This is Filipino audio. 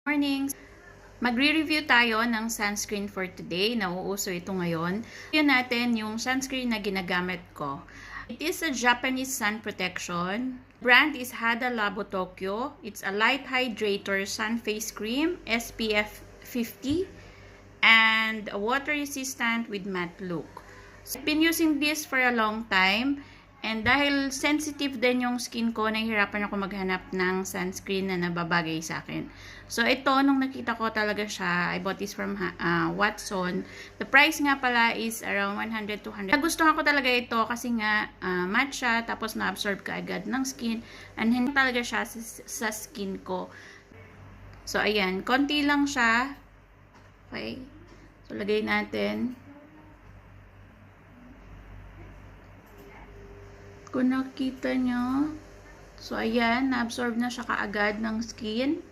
Morning! Magre-review tayo ng sunscreen for today. Nauuso ito ngayon. Yun natin yung sunscreen na ginagamit ko. It is a Japanese sun protection. Brand is Hada Labo Tokyo. It's a light hydrator sun face cream, SPF 50, and water resistant with matte look. So, I've been using this for a long time. And dahil sensitive din yung skin ko, nahihirapan ako maghanap ng sunscreen na nababagay sa akin. So, ito, nung nakita ko talaga siya, I bought this from Watson. The price nga pala is around 100-200. Nagustuhan ko talaga ito kasi nga matte siya, tapos na-absorb ka agad ng skin. And hindi talaga siya sa skin ko. So, ayan, konti lang siya. Okay. So, lagay natin. Kung nakita nyo, so ayan, na-absorb na siya kaagad ng skin.